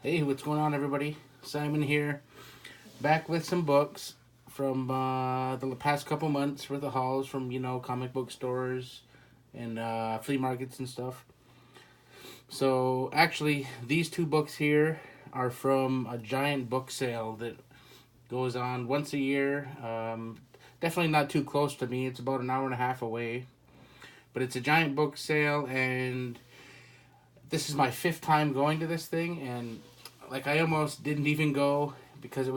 Hey, what's going on, everybody? Simon here, back with some books from the past couple months for the hauls from comic book stores and flea markets and stuff. So actually, these two books here are from a giant book sale that goes on once a year. Definitely not too close to me. It's about an hour and a half away, but it's a giant book sale, and this is my fifth time going to this thing, and like I almost didn't even go because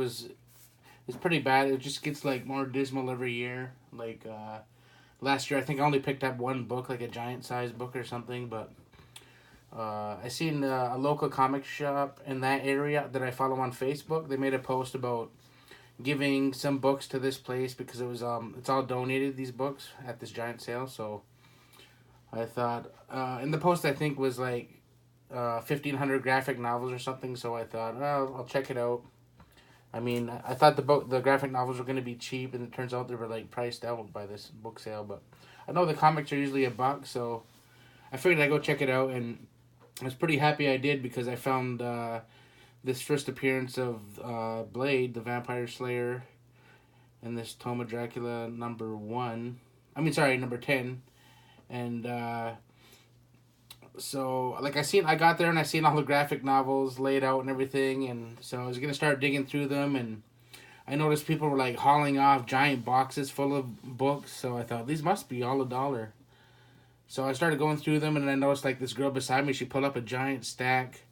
it's pretty bad. It just gets like more dismal every year. Like last year, I think I only picked up one book, like a giant size book or something. But I seen a local comic shop in that area that I follow on Facebook. They made a post about giving some books to this place because it's all donated, these books at this giant sale. So I thought, and the post I think was like 1,500 graphic novels or something. So I thought, oh, I'll check it out. I mean, I thought the graphic novels were going to be cheap, and it turns out they were like priced out by this book sale. But I know the comics are usually $1, so I figured I'd go check it out, and I was pretty happy I did because I found this first appearance of Blade, the Vampire Slayer, in this Tome of Dracula number 1. I mean, sorry, number 10, and so like I got there and I seen all the graphic novels laid out and everything, and so I was gonna start digging through them, and I noticed people were like hauling off giant boxes full of books, so I thought these must be all $1. So I started going through them, and I noticed like this girl beside me, she pulled up a giant stack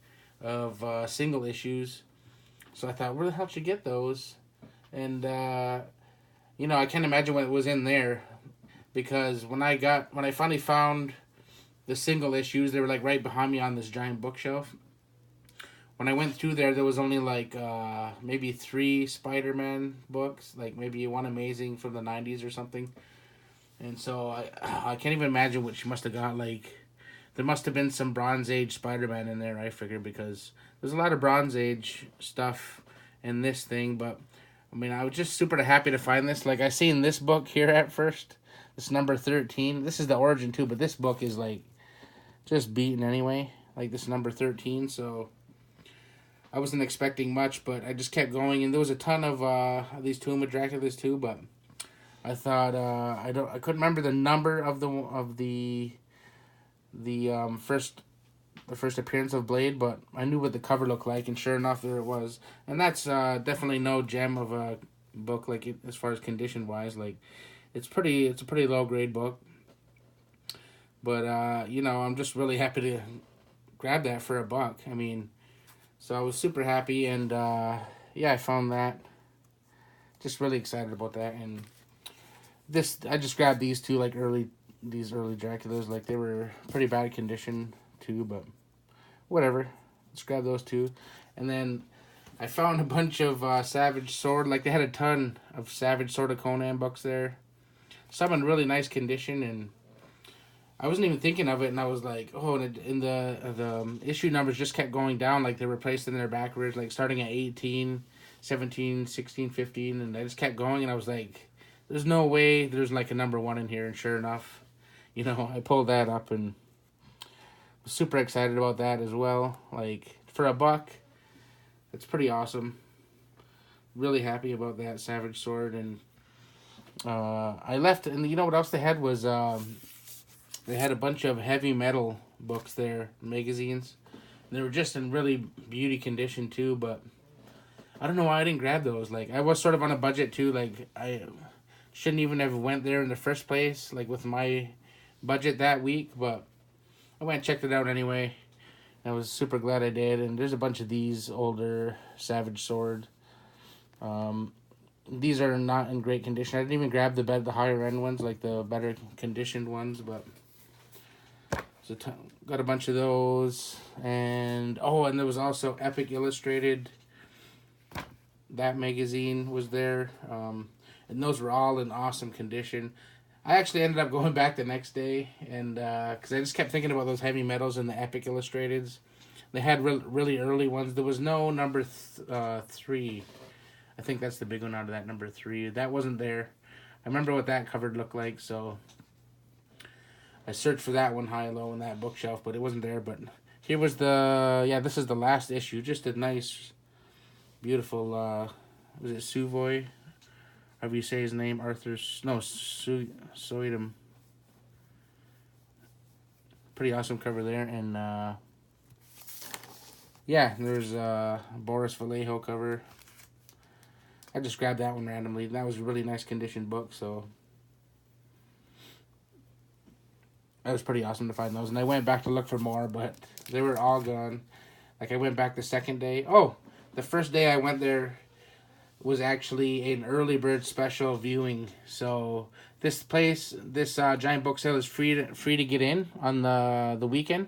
of single issues. So I thought, where the hell did she get those? And I can't imagine what was in there because when I finally found the single issues, they were like right behind me on this giant bookshelf. When I went through there was only like maybe 3 Spider-Man books, like maybe one Amazing from the 90s or something. And so I can't even imagine what she must have got. Like, there must have been some Bronze Age Spider-Man in there, I figured, because there's a lot of Bronze Age stuff in this thing. But I mean, I was just super happy to find this. Like, I seen this book here at first, this number 13. This is the origin too, but this book is like just beaten anyway. Like this number 13, so I wasn't expecting much, but I just kept going, and there was a ton of these Tomb of Dracula's too. But I thought I couldn't remember the number of the first appearance of Blade, but I knew what the cover looked like, and sure enough, there it was. And that's definitely no gem of a book, like as far as condition wise. Like it's a pretty low grade book, but I'm just really happy to grab that for $1. I mean, so I was super happy, and yeah, I found that. Just really excited about that, and this I just grabbed these two like these early Draculas, like they were pretty bad condition too, but whatever. Let's grab those two, and then I found a bunch of Savage Sword. Like they had a ton of Savage Sword of Conan books there, some in really nice condition, and I wasn't even thinking of it, and I was like, oh, and the issue numbers just kept going down, like they were placed in their backwards, like starting at 18, 17, 16, 15, and I just kept going, and I was like, there's no way there's like a number 1 in here, and sure enough, I pulled that up and was super excited about that as well. Like, for $1, it's pretty awesome. Really happy about that Savage Sword, and I left, and you know what else they had was, they had a bunch of heavy metal books there, magazines. And they were just in really beauty condition too, but I don't know why I didn't grab those. Like I was sort of on a budget too. Like I shouldn't even have went there in the first place, like with my budget that week. But I went and checked it out anyway. I was super glad I did. And there's a bunch of these older Savage Sword. These are not in great condition. I didn't even grab the higher end ones, like the better conditioned ones, but. So got a bunch of those, and there was also Epic Illustrated. That magazine was there, and those were all in awesome condition. I actually ended up going back the next day, and because I just kept thinking about those heavy metals and the Epic Illustrateds. They had really early ones. There was no number 3. I think that's the big one out of that number 3. That wasn't there. I remember what that cover looked like, so I searched for that one high and low in that bookshelf, but it wasn't there. But Here was the, yeah, this is the last issue. Just a nice, beautiful, was it Savoy? However you say his name, Arthur, no, Soydam. Pretty awesome cover there. And, yeah, there's Boris Vallejo cover. I just grabbed that one randomly. That was a really nice condition book, so that was pretty awesome to find those. And I went back to look for more, but they were all gone. Like, I went back the second day. Oh, the first day I went there was actually an early bird special viewing. So this place, this giant book sale is free to get in on the weekend,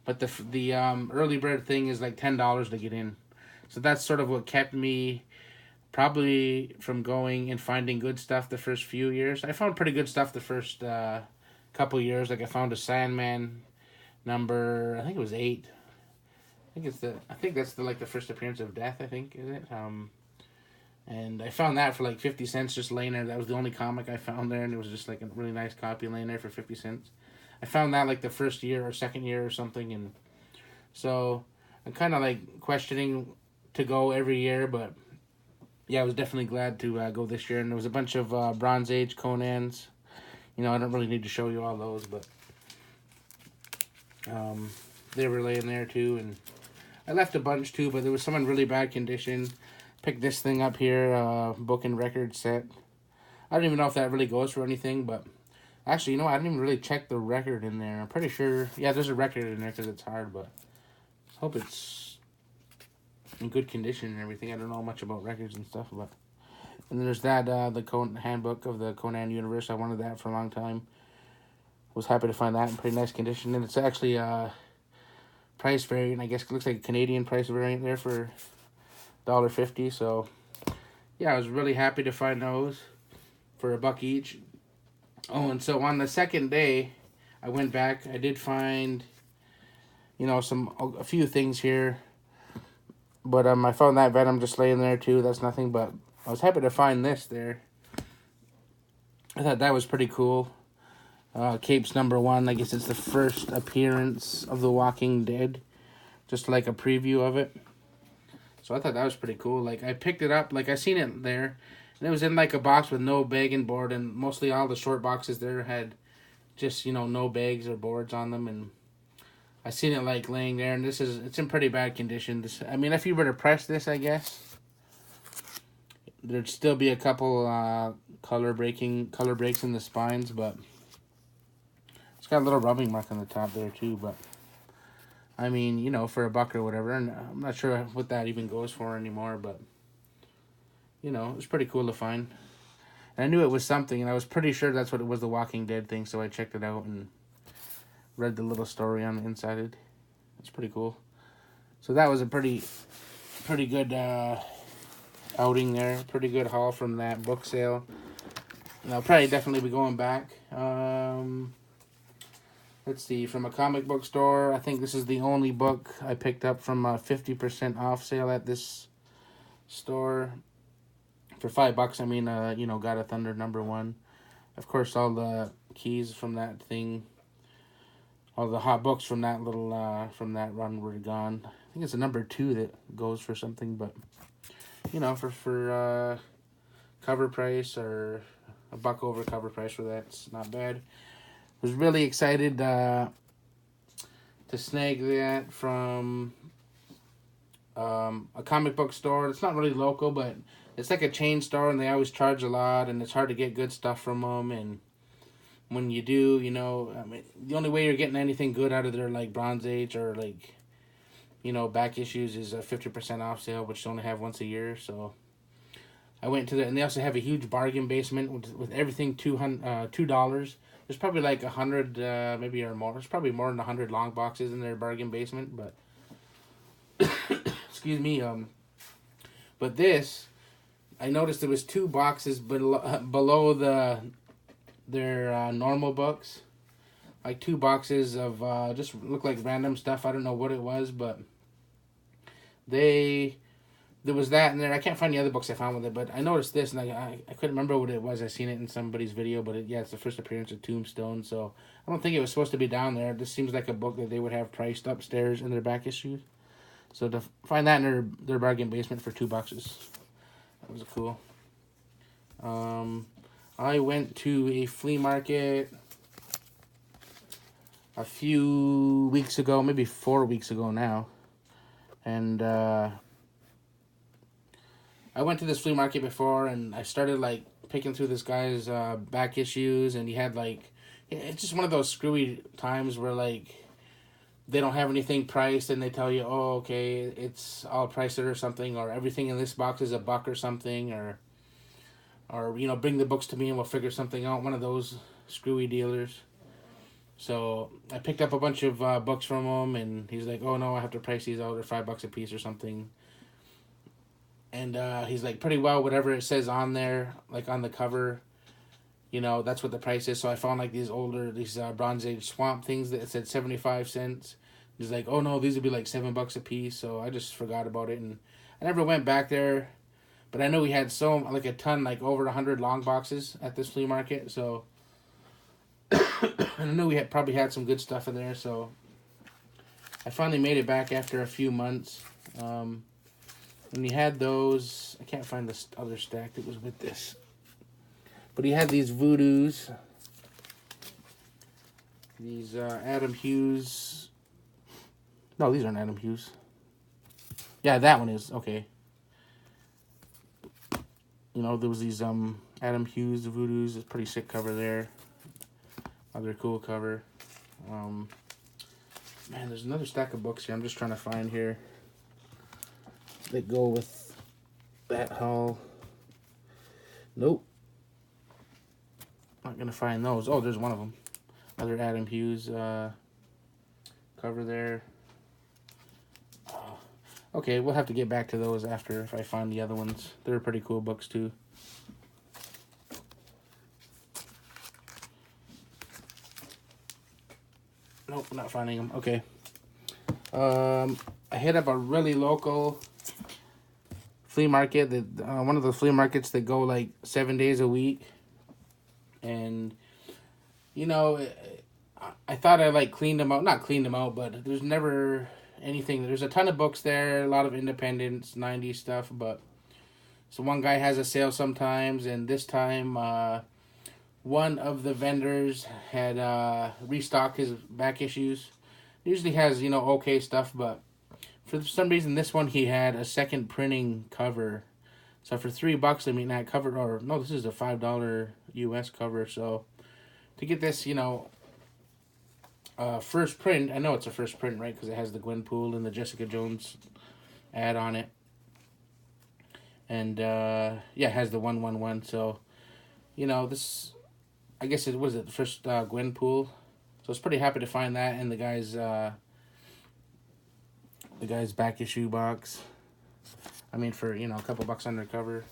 but the early bird thing is like $10 to get in. So that's sort of what kept me probably from going and finding good stuff the first few years. I found pretty good stuff the first couple years. Like I found a Sandman number, I think it was 8. I think that's the first appearance of Death, I think, is it? And I found that for like 50 cents just laying there. That was the only comic I found there, and it was just like a really nice copy laying there for 50 cents. I found that like the first year or second year or something, and so I'm kind of like questioning to go every year, but yeah, I was definitely glad to go this year. And there was a bunch of Bronze Age Conans. You know, I don't really need to show you all those, but they were laying there too. And I left a bunch too, but there was some in really bad condition. Picked this thing up here, book and record set. I don't even know if that really goes for anything, but actually, you know, I didn't even really check the record in there. I'm pretty sure, yeah, there's a record in there because it's hard, but I hope it's in good condition and everything. I don't know much about records and stuff, but and there's that the handbook of the Conan universe. I wanted that for a long time. Was happy to find that in pretty nice condition, and it's actually price variant. I guess it looks like a Canadian price variant there for $1.50. So yeah, I was really happy to find those for $1 each. Oh, and so on the second day, I went back. I did find, you know, a few things here. But I found that Venom just laying there too. That's nothing, but I was happy to find this there. I thought that was pretty cool. Capes #1. I guess it's the first appearance of The Walking Dead. Just like a preview of it. So I thought that was pretty cool. Like, I picked it up. Like, I seen it there. And it was in like a box with no bag and board. And mostly all the short boxes there had just, you know, no bags or boards on them. And I seen it like laying there, and it's in pretty bad condition. I mean, if you were to press this, I guess there'd still be a couple color breaks in the spines, but it's got a little rubbing mark on the top there too. But I mean, you know, for $1 or whatever, and I'm not sure what that even goes for anymore, but you know, it was pretty cool to find. And I knew it was something, and I was pretty sure that's what it was, the Walking Dead thing, so I checked it out and read the little story on the inside. It's pretty cool. So that was a pretty good outing there. Pretty good haul from that book sale. And I'll probably definitely be going back. Let's see, from a comic book store, I think this is the only book I picked up from a 50% off sale at this store. For $5, I mean, you know, God of Thunder #1. Of course, all the keys from that thing, all the hot books from that little from that run were gone. I think it's a #2 that goes for something, but you know, for cover price or $1 over cover price for that, it's not bad. Was really excited to snag that from a comic book store. It's not really local, but it's like a chain store, and they always charge a lot, and it's hard to get good stuff from them. And when you do, you know, I mean, the only way you're getting anything good out of their like Bronze Age or like, you know, back issues is a 50% off sale, which they only have once a year. So I went to and they also have a huge bargain basement with everything $2. There's probably like 100, maybe or more. There's probably more than 100 long boxes in their bargain basement, but excuse me. But this, I noticed there was 2 boxes below their normal books, like 2 boxes of just look like random stuff. I don't know what it was, but they there was that in there. I can't find the other books I found with it, but I noticed this, and I couldn't remember what it was. I seen it in somebody's video, but yeah, it's the first appearance of Tombstone. So I don't think it was supposed to be down there. This seems like a book that they would have priced upstairs in their back issues. So to find that in their bargain basement for $2, that was cool. I went to a flea market a few weeks ago, maybe 4 weeks ago now, and I went to this flea market before, and I started like picking through this guy's back issues, and he had like, it's just one of those screwy times where like they don't have anything priced, and they tell you, oh, okay, it's all priced or something, or everything in this box is $1 or something, or bring the books to me and we'll figure something out. One of those screwy dealers. So I picked up a bunch of books from him, and he's like, oh no, I have to price these out, or $5 a piece or something. And he's like, pretty well, whatever it says on there, like on the cover, that's what the price is. So I found like these Bronze Age swamp things that said 75 cents. He's like, oh no, these would be like $7 a piece. So I just forgot about it, and I never went back there. But I know we had a ton, like over 100 long boxes at this flea market. So and I know we probably had some good stuff in there. So I finally made it back after a few months. And he had those. I can't find this other stack that was with this. But he had these Voodoos. These Adam Hughes. No, these aren't Adam Hughes. Yeah, that one is. Okay. There was these Adam Hughes Voodoos. It's a pretty sick cover there. Other cool cover. Man, there's another stack of books here I'm just trying to find here that go with that haul. Nope. Not going to find those. Oh, there's one of them. Other Adam Hughes cover there. Okay, we'll have to get back to those after if I find the other ones. They're pretty cool books too. Nope, not finding them. Okay. I hit up a really local flea market, that one of the flea markets that go like 7 days a week. And, I thought I like cleaned them out. Not cleaned them out, but there's never anything. There's a ton of books there, a lot of independence, 90s stuff, but so one guy has a sale sometimes, and this time one of the vendors had restocked his back issues. Usually has, okay stuff, but for some reason this one he had a second printing cover. So for $3, I mean, that cover, or no, this is a $5 US cover. So to get this, first print, I know it's a first print, right? Because it has the Gwenpool and the Jessica Jones ad on it. And, it has the 111. So, this, I guess it was the first Gwenpool. So I was pretty happy to find that in the guy's back issue box. I mean, for, a couple bucks undercover.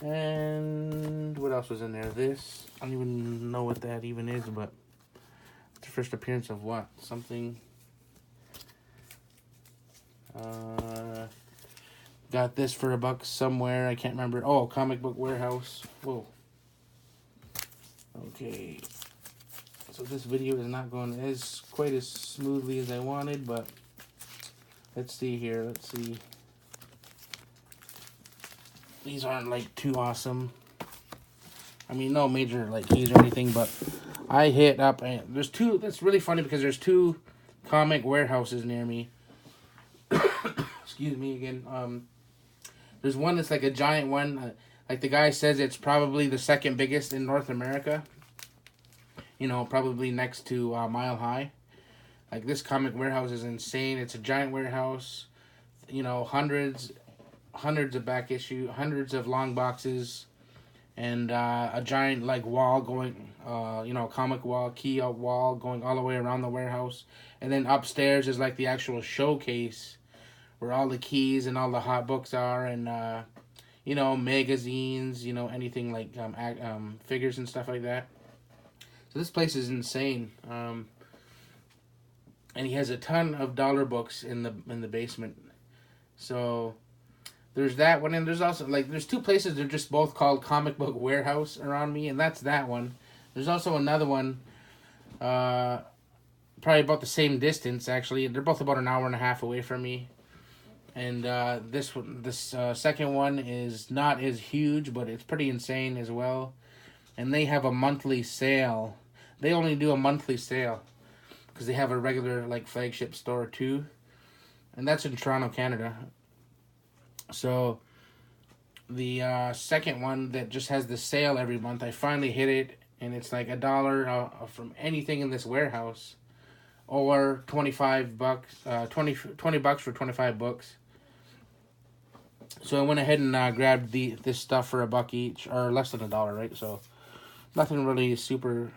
And what else was in there? This, I don't even know what that even is, but it's the first appearance of what? Something. Got this for $1 somewhere. I can't remember. Oh, Comic Book Warehouse. Whoa. Okay. So this video is not going as quite as smoothly as I wanted, but let's see here. Let's see. These aren't like too awesome. I mean, no major like keys or anything, but I hit up, and there's two. That's really funny because there's two comic warehouses near me. Excuse me again. There's one that's like a giant one. Like the guy says, it's probably the second biggest in North America. Probably next to Mile High. Like this comic warehouse is insane. It's a giant warehouse. Hundreds of back issue, hundreds of long boxes, and a giant like wall going, comic wall, key wall going all the way around the warehouse. And then upstairs is like the actual showcase where all the keys and all the hot books are, and magazines, anything like figures and stuff like that. So this place is insane. And he has a ton of dollar books in the basement. So There's that one, and there's also like there's two places. They're just both called Comic Book Warehouse around me, and that's that one. There's also another one, uh, probably about the same distance. Actually, they're both about an hour and a half away from me. And this second one is not as huge, but it's pretty insane as well. And they have a monthly sale. They only do a monthly sale because they have a regular like flagship store too, and that's in Toronto, Canada. So the second one that just has the sale every month, I finally hit it, and it's like $1 from anything in this warehouse, or $25, 20 bucks for 25 books. So I went ahead and grabbed this stuff for $1 each, or less than $1, right? So nothing really super.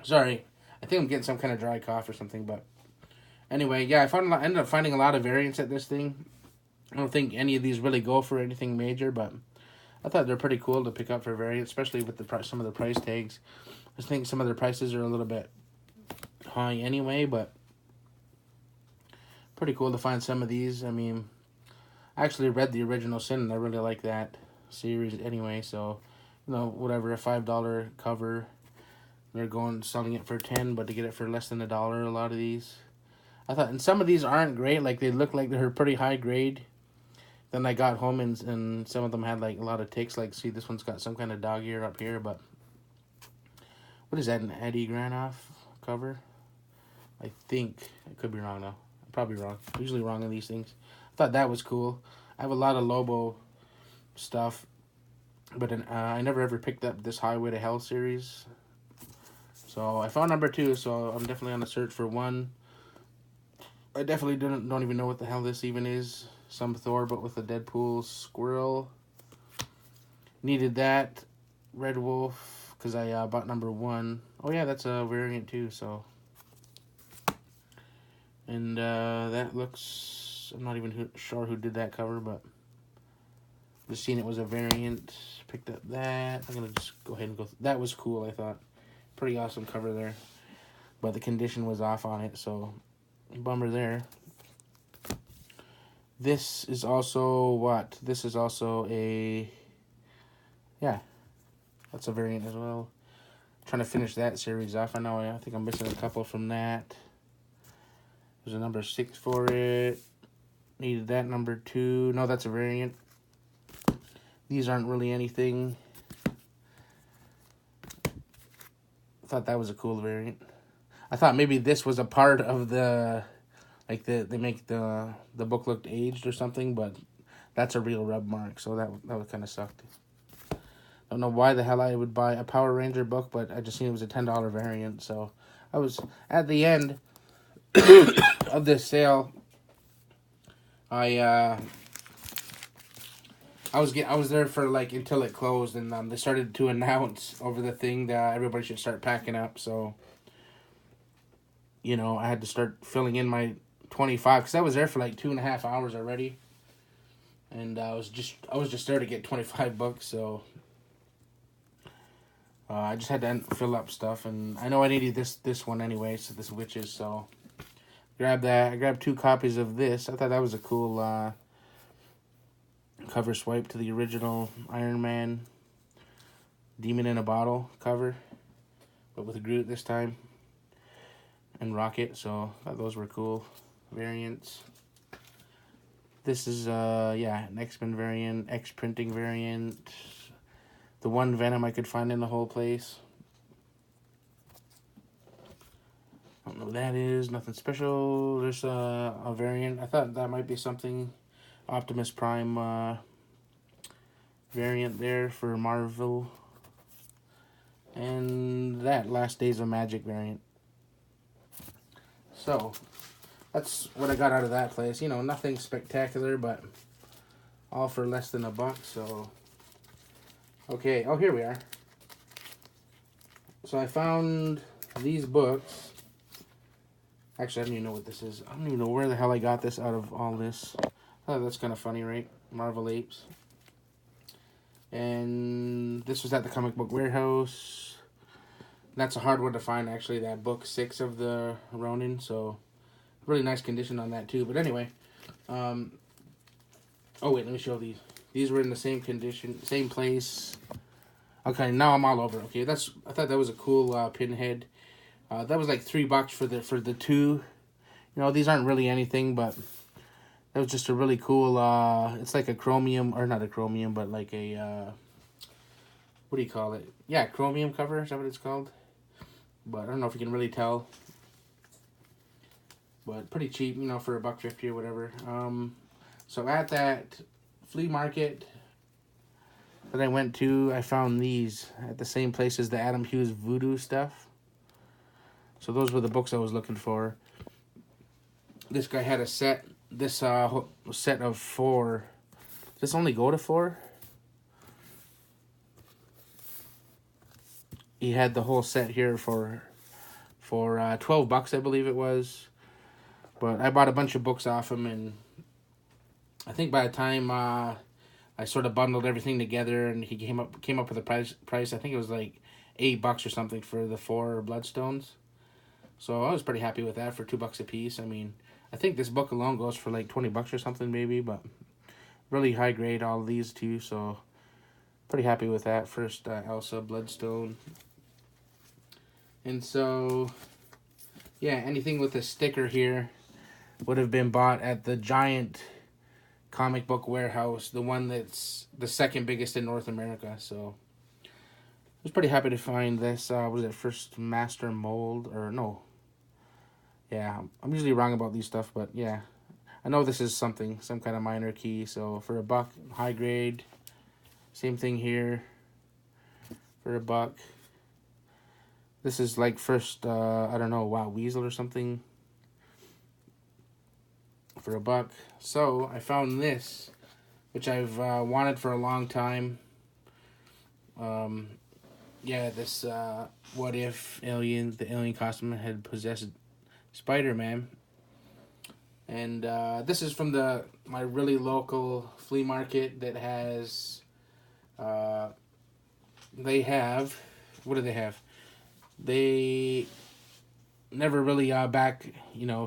Sorry, I think I'm getting some kind of dry cough or something, but anyway, yeah, ended up finding a lot of variants at this thing. I don't think any of these really go for anything major, but I thought they're pretty cool to pick up for variants, especially with some of the price tags. I think some of their prices are a little bit high anyway, but pretty cool to find some of these. I mean, I actually read the original Sin, and I really like that series anyway, so, whatever, a $5 cover. They're selling it for $10, but to get it for less than $1, a lot of these. I thought, and some of these aren't great, like they look like they're pretty high grade. Then I got home and some of them had like a lot of ticks, like see this one's got some kind of dog ear up here, but what is that, an Eddie Granoff cover? I think, I could be wrong though. I'm probably wrong. I'm usually wrong on these things. I thought that was cool. I have a lot of Lobo stuff, but I never ever picked up this Highway to Hell series. So I found number 2, so I'm definitely on the search for 1. I definitely don't even know what the hell this even is. Some Thor, but with a Deadpool squirrel. Needed that. Red Wolf, because I bought number 1. Oh yeah, that's a variant too, so. And that looks, I'm not even sure who did that cover, but just seen it was a variant. Picked up that. I'm going to just go ahead and go. That was cool, I thought. Pretty awesome cover there. But the condition was off on it, so bummer there. This is also what? This is also a, yeah, that's a variant as well. Trying to finish that series off. I think I'm missing a couple from that. There's a number 6 for it. Needed that number 2. No, that's a variant. These aren't really anything. I thought that was a cool variant. I thought maybe this was a part of the, like they make the book looked aged or something, but that's a real rub mark, so that would kind of sucked. Don't know why the hell I would buy a Power Ranger book, but I just seen it was a $10 variant, so I was at the end of this sale. I was there for like until it closed, and they started to announce over the thing that everybody should start packing up. So, I had to start filling in my 25 because I was there for like 2.5 hours already, and I was just there to get 25 bucks. So I just had to fill up stuff, and I know I needed this one anyway. So this Witches, so grab that. I grabbed 2 copies of this. I thought that was a cool cover swipe to the original Iron Man Demon in a Bottle cover, but with Groot this time and Rocket, so I thought those were cool variants. This is an X-Men variant, X-printing variant, the one Venom I could find in the whole place. I don't know what that is, nothing special. There's a variant. I thought that might be something. Optimus Prime variant there for Marvel. And that Last Days of Magic variant. So, that's what I got out of that place. Nothing spectacular, but all for less than $1, so. Okay, oh, here we are. So I found these books. Actually, I don't even know what this is. I don't even know where the hell I got this out of all this. Oh, that's kind of funny, right? Marvel Apes. And this was at the Comic Book Warehouse. That's a hard one to find, actually, that book 6 of the Ronin. So, really nice condition on that, too. But anyway, Um, oh wait, let me show these. These were in the same condition, same place. Okay, now I'm all over. Okay, I thought that was a cool pinhead. That was like $3 for the two. You know, these aren't really anything, but that was just a really cool. It's like a chromium, or not a chromium, but like a what do you call it? Yeah, chromium cover. Is that what it's called? But I don't know if you can really tell. But pretty cheap, you know, for $1.50 or whatever. So at that flea market that I went to, I found these at the same place as the Adam Hughes Voodoo stuff. So those were the books I was looking for. This guy had a set. This set of 4. Does this only go to 4? He had the whole set here for $12, I believe it was. But I bought a bunch of books off him, and I think by the time I sort of bundled everything together, and he came up with a price. I think it was like $8 or something for the 4 Bloodstones. So I was pretty happy with that for $2 a piece. I mean, I think this book alone goes for like $20 or something maybe, but really high grade all of these too. So pretty happy with that. First Elsa Bloodstone, and so yeah, anything with a sticker here would have been bought at the giant comic book warehouse, the one that's the second biggest in North America. So I was pretty happy to find this. Was it First Master Mold, or no? Yeah, I'm usually wrong about these stuff, but yeah, I know this is some kind of minor key. So for $1, high grade. Same thing here for $1. This is like first, I don't know, Wow Weasel or something for $1. So I found this, which I've wanted for a long time. Yeah, this what if the alien costume had possessed Spider-Man. And this is from my really local flea market that has, they have, what do they have? They never really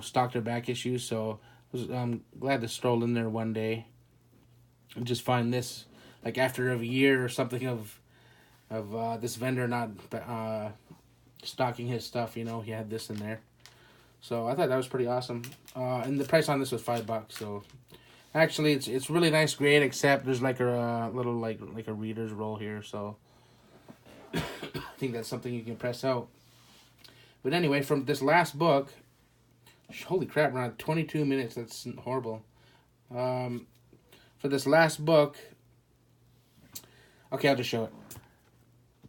stocked their back issues, so I'm glad to stroll in there one day and just find this, like after a year or something of this vendor not stocking his stuff. You know, he had this in there, so I thought that was pretty awesome. And the price on this was $5. So actually, it's really nice grade, except there's like a little like a reader's roll here. So I think that's something you can press out. But anyway, from this last book, holy crap, around 22 minutes. That's horrible. For this last book, okay, I'll just show it.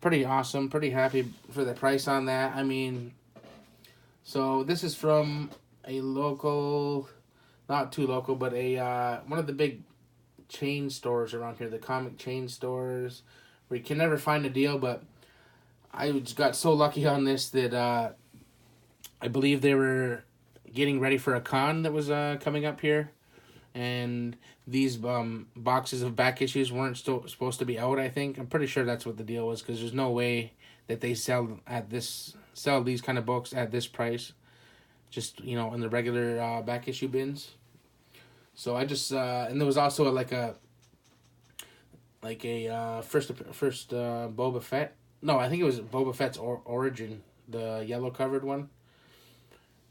Pretty awesome. Pretty happy for the price on that. I mean, so this is from a local, not too local, but a one of the big chain stores around here, the comic chain stores, where you can never find a deal. But I just got so lucky on this that I believe they were getting ready for a con that was coming up here, and these boxes of back issues weren't still supposed to be out. I think I'm pretty sure that's what the deal was, because there's no way that they sell these kind of books at this price, just in the regular back issue bins. So I just and there was also like a first Boba Fett. No, I think it was Boba Fett's Origin, the yellow covered one.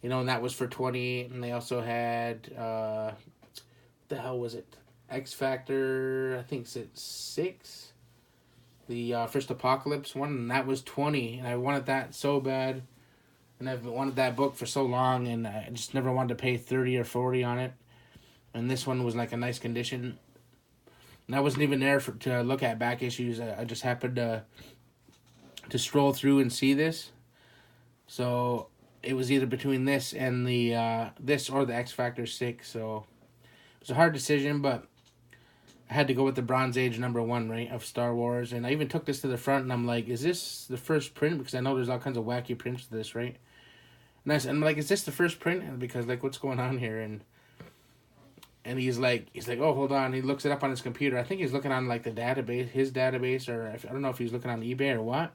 And that was for $20, and they also had what the hell was it? X Factor, I think it's 6. The first Apocalypse one, and that was $20, and I wanted that so bad, and I've wanted that book for so long, and I just never wanted to pay $30 or $40 on it. And this one was like a nice condition, and I wasn't even there to look at back issues. I just happened to stroll through and see this, so it was either between this and this or the X Factor 6. So it was a hard decision, but I had to go with the Bronze Age #1, right, of Star Wars. And I even took this to the front, and I'm like, is this the first print? Because I know there's all kinds of wacky prints to this, right? And I'm like, is this the first print? And because, like, what's going on here? And he's like, oh, hold on. He looks it up on his computer. I think he's looking on, like, his database, or I don't know if he's looking on eBay or what.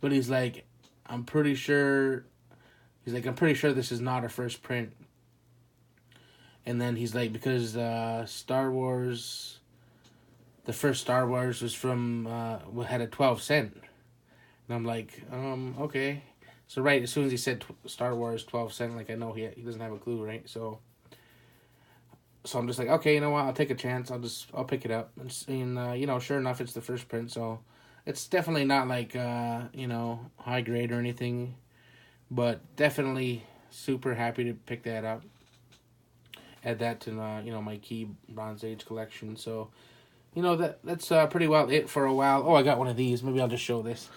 But he's like, I'm pretty sure this is not a first print. And then he's like, because Star Wars, the first Star Wars was from had a 12 cent, and I'm like, okay. So right as soon as he said Star Wars 12 cent, like I know he doesn't have a clue, right? So I'm just like, okay, you know what? I'll take a chance. I'll pick it up, and you know, sure enough, it's the first print. So it's definitely not like you know, high grade or anything, but definitely super happy to pick that up. Add that to you know, my key Bronze Age collection. So you know, that's pretty well it for a while. Oh, I got one of these. Maybe I'll just show this.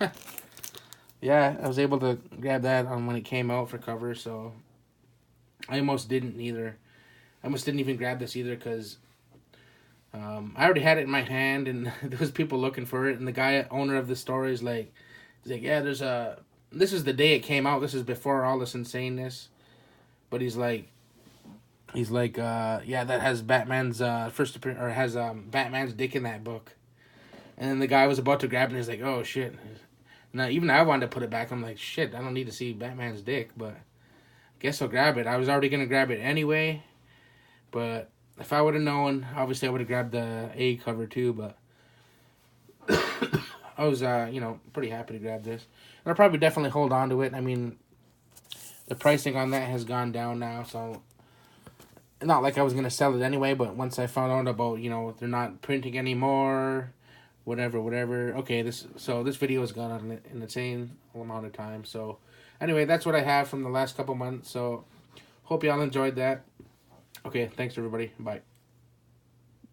Yeah, I was able to grab that on when it came out for cover. So I almost didn't either. I almost didn't even grab this either because I already had it in my hand, and there was people looking for it. And the guy owner of the store is like, he's like, yeah, there's a. This is the day it came out. This is before all this insaneness. But he's like, yeah, that has Batman's first appearance, or has Batman's dick in that book. And then the guy was about to grab it, and he's like, oh shit. Now even I wanted to put it back. I'm like, shit, I don't need to see Batman's dick, but I guess I'll grab it. I was already gonna grab it anyway, but if I would have known, obviously I would have grabbed the A cover too. But I was, you know, pretty happy to grab this. And I'll probably definitely hold on to it. I mean, the pricing on that has gone down now, so not like I was gonna sell it anyway. But once I found out about, you know, they're not printing anymore, whatever. Okay, this video has gone on an insane amount of time. So anyway, that's what I have from the last couple months. So hope y'all enjoyed that. Okay, thanks everybody. Bye.